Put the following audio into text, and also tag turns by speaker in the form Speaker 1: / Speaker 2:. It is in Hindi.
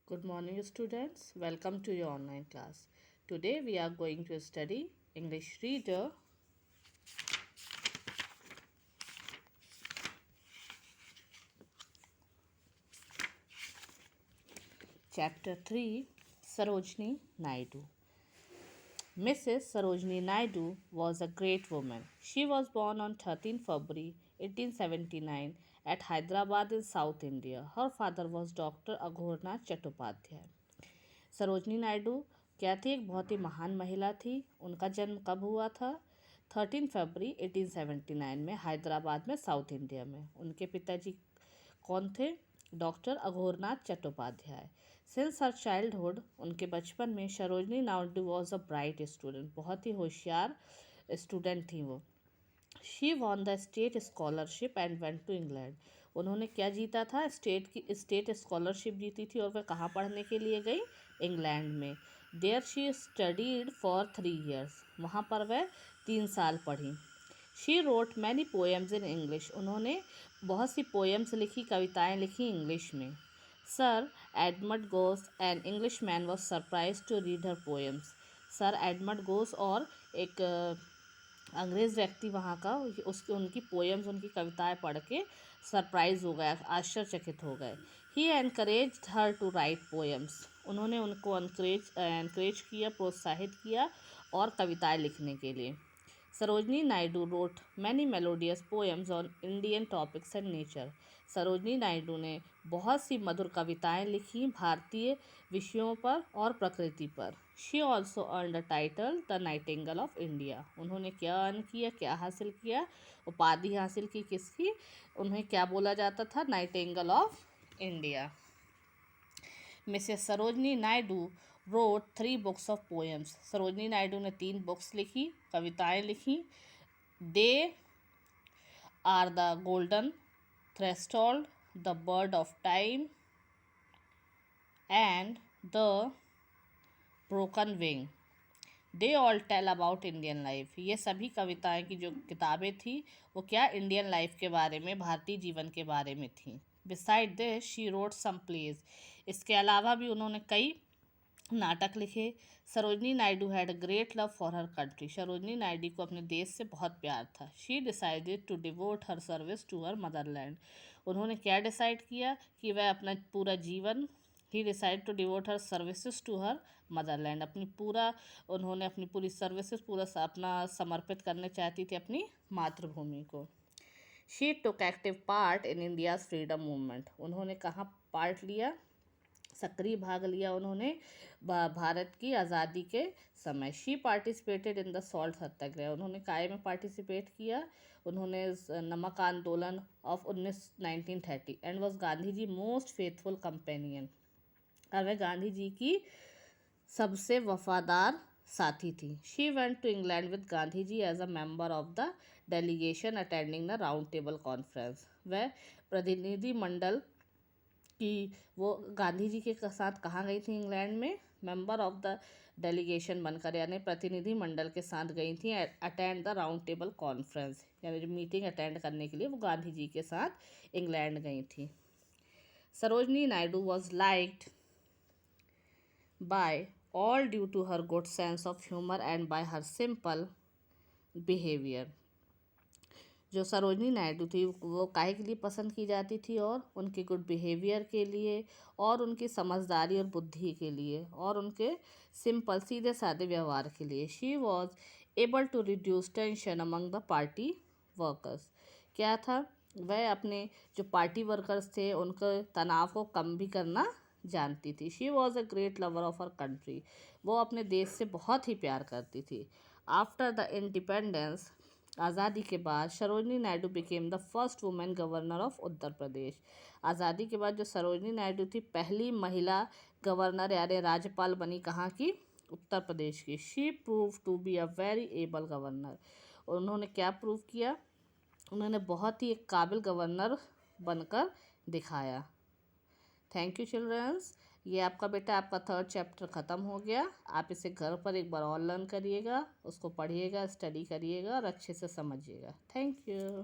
Speaker 1: Good morning, students. Welcome to your online class. Today we are going to study English Reader, Chapter 3, Sarojini Naidu. Mrs. Sarojini Naidu was a great woman. She was born on 13 February 1879 at Hyderabad in South India. Her father was Dr. Aghornath Chattopadhyay. Sarojini Naidu क्या थी? एक बहुत ही महान महिला थी। उनका जन्म कब हुआ था? 13 फरवरी 1879 में हैदराबाद में, साउथ इंडिया में। उनके पिताजी कौन थे? Doctor Aghornath Chattopadhyay. Since her childhood, उनके बचपन में, Sarojini Naidu was a bright student, बहुत ही होशियार स्टूडेंट थी वो। She won the state scholarship and went to England. उन्होंने क्या जीता था? स्टेट स्कॉलरशिप जीती थी और वह कहाँ पढ़ने के लिए गई? इंग्लैंड में। There she studied for 3 years। वहाँ पर वह 3 साल पढ़ी। She wrote many poems in English. उन्होंने बहुत सी पोएम्स लिखी, कविताएं लिखी इंग्लिश में। Sir Edmund Gosse an English man was surprise to read her poems. Sir Edmund Gosse और एक अंग्रेज़ व्यक्ति वहाँ का, उसके उनकी पोएम्स, उनकी कविताएं पढ़ के सरप्राइज हो गया, आश्चर्यचकित हो गए। He encourage her to write poems. उन्होंने उनको एनकरेज किया, प्रोत्साहित किया और कविताएं लिखने के लिए। Sarojini Naidu road many melodious poems on Indian topics and nature. Sarojini Naidu ने बहुत सी मधुर कविताएं लिखी भारतीय विषयों पर और प्रकृति पर। She also earn the title the Nightingale of India. उन्होंने क्या अर्न किया, क्या हासिल किया? उपाधि हासिल की। किसकी? उन्हें क्या बोला जाता था? Nightingale of India. Mrs Sarojini Naidu wrote 3 books of poems. Sarojini Naidu ने 3 बुक्स लिखी, कविताएं लिखी। They are the golden threshold, the bird of time and the broken wing. They all tell about Indian life. ये सभी कविताएं की जो किताबें थी वो क्या? इंडियन लाइफ के बारे में, भारतीय जीवन के बारे में थी। Beside this she wrote some plays. इसके अलावा भी उन्होंने कई नाटक लिखे। Sarojini Naidu had a great love for her country. Sarojini Naidu को अपने देश से बहुत प्यार था। She decided to devote her service to her motherland. उन्होंने क्या डिसाइड किया? कि वह अपना पूरा जीवन, he decide to devote her services to her motherland, उन्होंने अपनी पूरी सर्विसेज, अपना समर्पित करने चाहती थी अपनी मातृभूमि को। She took active part in India's freedom movement. उन्होंने कहाँ पार्ट लिया? सक्रिय भाग लिया उन्होंने भारत की आज़ादी के समय। She participated in the salt Satyagraha. उन्होंने काय में पार्टिसिपेट किया? उन्होंने नमक आंदोलन of 1930 and was Gandhi ji most faithful companion. और वह गांधी जी की सबसे वफादार साथी थी। She went to England with Gandhi ji as a member of the delegation attending the round table conference. वह प्रतिनिधि मंडल कि वो गांधी जी के साथ कहाँ गई थी? इंग्लैंड में। मेंबर ऑफ द डेलीगेशन बनकर, यानी प्रतिनिधि मंडल के साथ गई थी attend the round table conference, यानी जो मीटिंग अटेंड करने के लिए वो गांधी जी के साथ इंग्लैंड गई थी। Sarojini Naidu was liked by all due to her good sense of humour and by her simple behaviour. जो सरोजनी नायडू थी वो काहे के लिए पसंद की जाती थी? और उनके गुड बिहेवियर के लिए, और उनकी समझदारी और बुद्धि के लिए, और उनके सिंपल, सीधे साधे व्यवहार के लिए। She was able to reduce tension among the party workers. क्या था? वह अपने जो पार्टी वर्कर्स थे उनके तनाव को कम भी करना जानती थी। She was a great lover of her country. वो अपने देश से बहुत ही प्यार करती थी। आफ्टर द इंडिपेंडेंस, आज़ादी के बाद, Sarojini Naidu became the first women governor of Uttar Pradesh. आज़ादी के बाद जो सरोजनी नायडू थी पहली महिला गवर्नर, यानी राज्यपाल बनी। कहाँ की? उत्तर प्रदेश की। She prove to be a very able governor. उन्होंने क्या प्रूव किया? उन्होंने बहुत ही एक काबिल गवर्नर बनकर दिखाया। Thank you childrens. ये आपका बेटा, आपका 3rd चैप्टर ख़त्म हो गया। आप इसे घर पर एक बार और लर्न करिएगा, उसको पढ़िएगा, स्टडी करिएगा और अच्छे से समझिएगा। Thank you.